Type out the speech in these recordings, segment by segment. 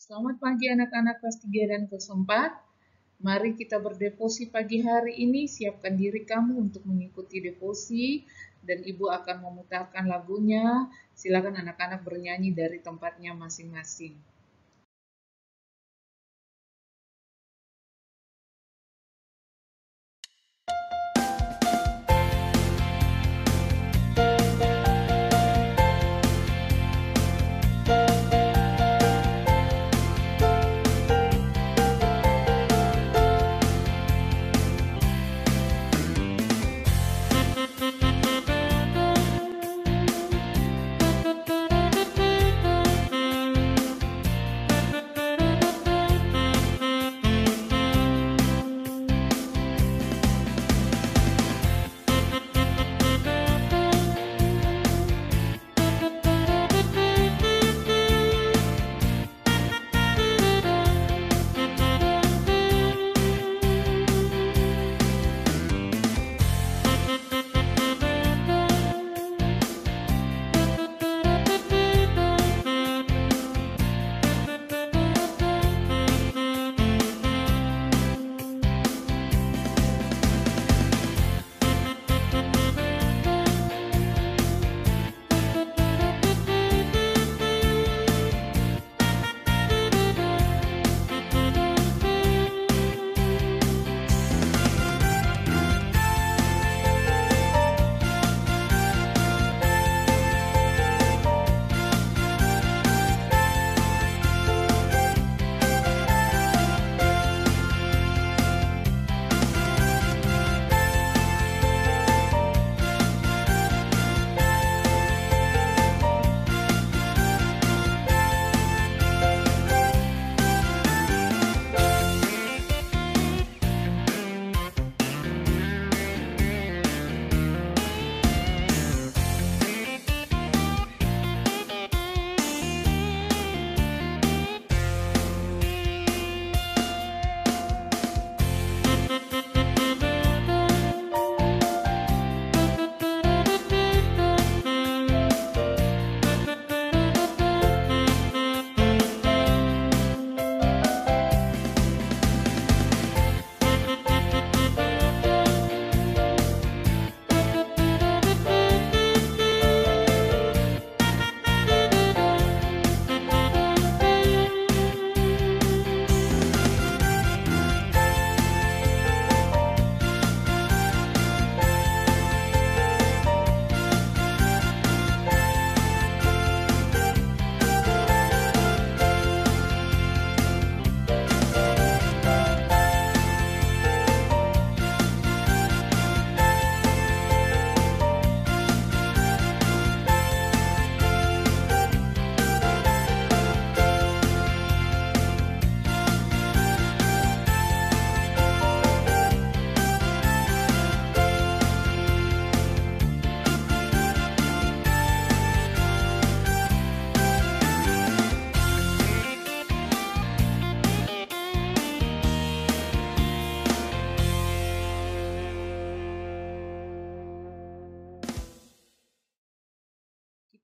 Selamat pagi anak-anak kelas 3 dan kelas 4. Mari kita berdevosi pagi hari ini. Siapkan diri kamu untuk mengikuti devosi dan Ibu akan memutarkan lagunya. Silakan anak-anak bernyanyi dari tempatnya masing-masing.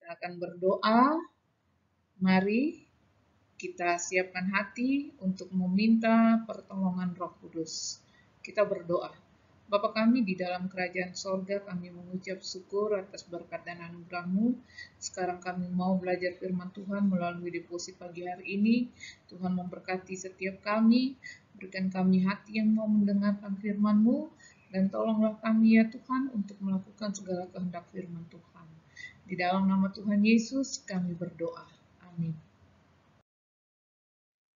Kita akan berdoa. Mari kita siapkan hati untuk meminta pertolongan Roh Kudus. Kita berdoa. Bapa kami di dalam kerajaan sorga, kami mengucap syukur atas berkat dan anugerah-Mu. Sekarang kami mau belajar firman Tuhan melalui devosi pagi hari ini. Tuhan memberkati setiap kami, berikan kami hati yang mau mendengarkan firman-Mu, dan tolonglah kami ya Tuhan untuk melakukan segala kehendak firman Tuhan. Di dalam nama Tuhan Yesus kami berdoa. Amin.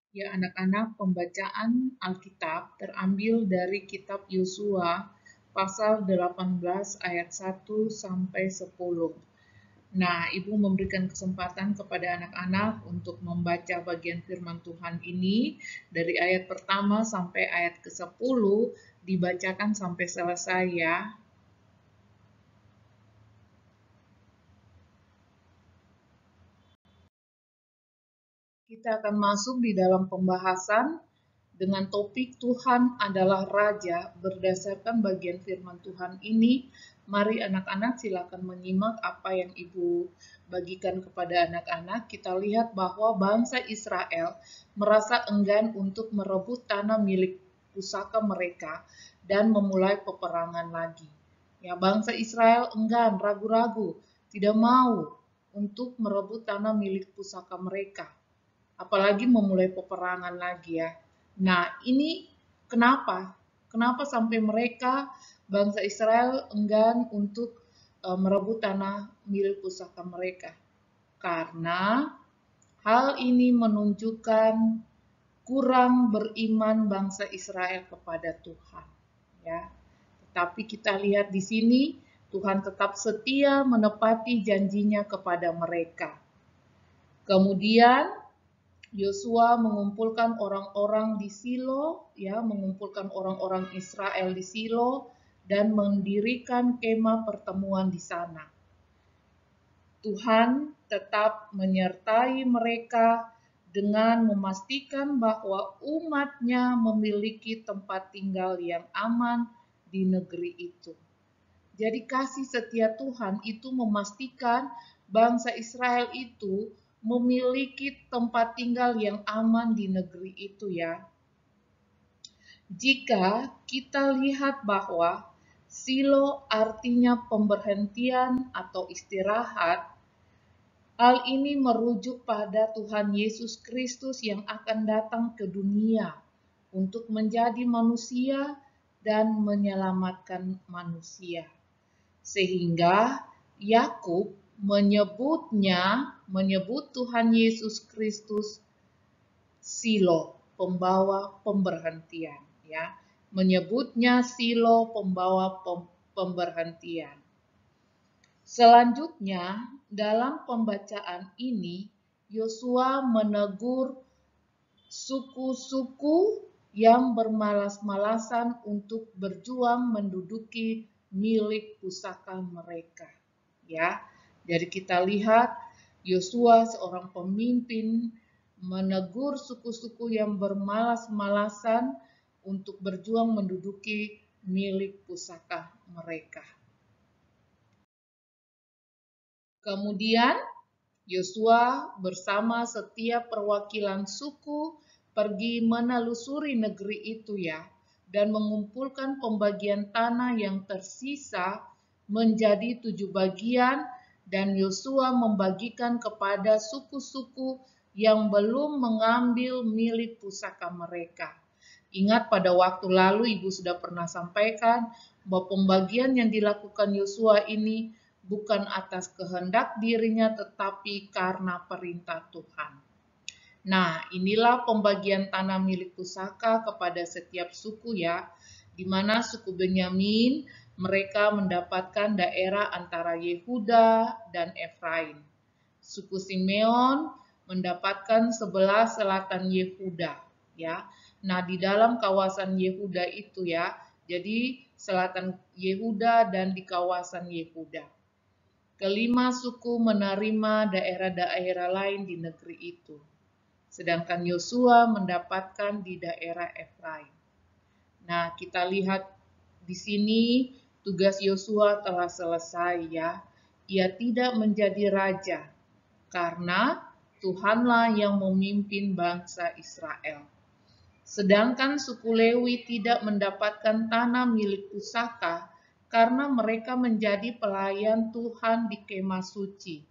Ya anak-anak, pembacaan Alkitab terambil dari kitab Yosua pasal 18 ayat 1 sampai 10. Nah, Ibu memberikan kesempatan kepada anak-anak untuk membaca bagian firman Tuhan ini dari ayat pertama sampai ayat ke-10, dibacakan sampai selesai ya. Kita akan masuk di dalam pembahasan dengan topik Tuhan adalah Raja berdasarkan bagian firman Tuhan ini Mari anak-anak silakan menyimak apa yang Ibu bagikan kepada anak-anak. Kita lihat bahwa bangsa Israel merasa enggan untuk merebut tanah milik pusaka mereka dan memulai peperangan lagi. Ya, bangsa Israel enggan, ragu-ragu, tidak mau untuk merebut tanah milik pusaka mereka. Apalagi memulai peperangan lagi ya. Nah, ini kenapa? Kenapa sampai mereka bangsa Israel enggan untuk merebut tanah milik pusaka mereka? Karena hal ini menunjukkan kurang beriman bangsa Israel kepada Tuhan, ya. Tetapi kita lihat di sini Tuhan tetap setia menepati janjinya kepada mereka. Kemudian Yosua mengumpulkan orang-orang di Silo, ya, mengumpulkan orang-orang Israel di Silo dan mendirikan kemah pertemuan di sana. Tuhan tetap menyertai mereka dengan memastikan bahwa umatnya memiliki tempat tinggal yang aman di negeri itu. Jadi kasih setia Tuhan itu memastikan bangsa Israel itu memiliki tempat tinggal yang aman di negeri itu ya. Jika kita lihat bahwa Silo artinya pemberhentian atau istirahat, hal ini merujuk pada Tuhan Yesus Kristus yang akan datang ke dunia untuk menjadi manusia dan menyelamatkan manusia. Sehingga Yakub menyebut Tuhan Yesus Kristus Silo, pembawa pemberhentian, ya. Menyebutnya Silo, pembawa pemberhentian. Selanjutnya, dalam pembacaan ini, Yosua menegur suku-suku yang bermalas-malasan untuk berjuang menduduki milik pusaka mereka. Ya, jadi kita lihat Yosua seorang pemimpin menegur suku-suku yang bermalas-malasan untuk berjuang menduduki milik pusaka mereka. Kemudian Yosua bersama setiap perwakilan suku pergi menelusuri negeri itu ya, dan mengumpulkan pembagian tanah yang tersisa menjadi 7 bagian, dan Yosua membagikan kepada suku-suku yang belum mengambil milik pusaka mereka. Ingat pada waktu lalu Ibu sudah pernah sampaikan bahwa pembagian yang dilakukan Yosua ini bukan atas kehendak dirinya tetapi karena perintah Tuhan. Nah, inilah pembagian tanah milik pusaka kepada setiap suku ya, di mana suku Benyamin mereka mendapatkan daerah antara Yehuda dan Efraim. Suku Simeon mendapatkan sebelah selatan Yehuda ya. Nah, di dalam kawasan Yehuda itu ya, jadi selatan Yehuda dan di kawasan Yehuda. Kelima suku menerima daerah-daerah lain di negeri itu. Sedangkan Yosua mendapatkan di daerah Efraim. Nah, kita lihat di sini tugas Yosua telah selesai ya. Ia tidak menjadi raja karena Tuhanlah yang memimpin bangsa Israel. Sedangkan suku Lewi tidak mendapatkan tanah milik pusaka karena mereka menjadi pelayan Tuhan di kemah suci.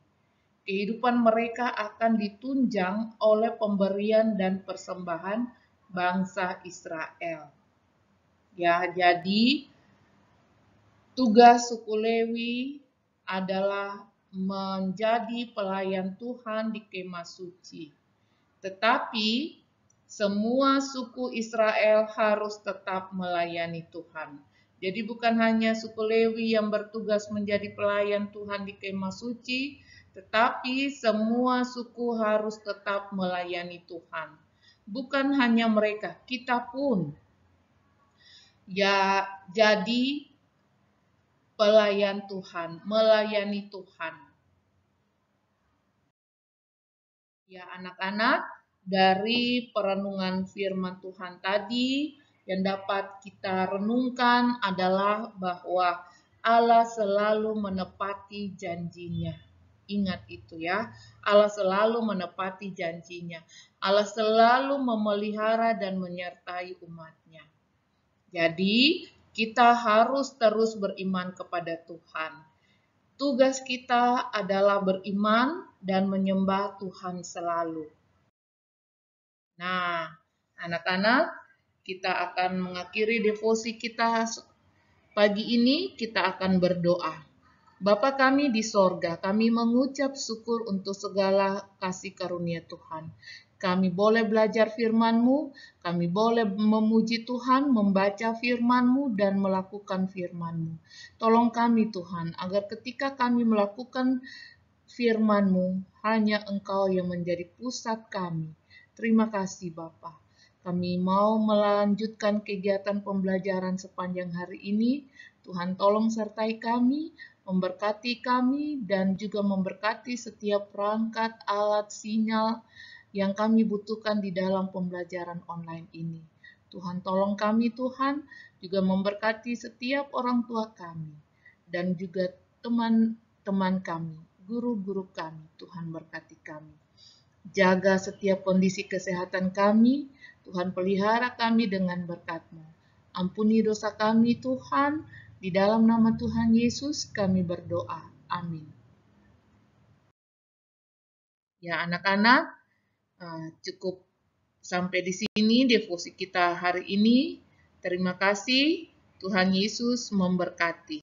Kehidupan mereka akan ditunjang oleh pemberian dan persembahan bangsa Israel. Ya, jadi tugas suku Lewi adalah menjadi pelayan Tuhan di kemah suci. Tetapi semua suku Israel harus tetap melayani Tuhan. Jadi bukan hanya suku Lewi yang bertugas menjadi pelayan Tuhan di kemah suci, tetapi semua suku harus tetap melayani Tuhan. Bukan hanya mereka, kita pun ya jadi pelayan Tuhan, melayani Tuhan. Ya anak-anak, dari perenungan firman Tuhan tadi yang dapat kita renungkan adalah bahwa Allah selalu menepati janjinya. Ingat itu ya, Allah selalu menepati janjinya. Allah selalu memelihara dan menyertai umatnya. Jadi, kita harus terus beriman kepada Tuhan. Tugas kita adalah beriman dan menyembah Tuhan selalu. Nah, anak-anak, kita akan mengakhiri devosi kita pagi ini, kita akan berdoa. Bapa kami di sorga, kami mengucap syukur untuk segala kasih karunia Tuhan. Kami boleh belajar firman-Mu, kami boleh memuji Tuhan, membaca firman-Mu, dan melakukan firman-Mu. Tolong kami Tuhan, agar ketika kami melakukan firman-Mu, hanya Engkau yang menjadi pusat kami. Terima kasih Bapa. Kami mau melanjutkan kegiatan pembelajaran sepanjang hari ini. Tuhan tolong sertai kami, memberkati kami, dan juga memberkati setiap perangkat, alat, sinyal yang kami butuhkan di dalam pembelajaran online ini. Tuhan tolong kami Tuhan, juga memberkati setiap orang tua kami, dan juga teman-teman kami, guru-guru kami. Tuhan berkati kami. Jaga setiap kondisi kesehatan kami, Tuhan pelihara kami dengan berkat-Mu. Ampuni dosa kami Tuhan, di dalam nama Tuhan Yesus kami berdoa. Amin. Ya anak-anak, cukup sampai di sini devosi kita hari ini. Terima kasih, Tuhan Yesus memberkati.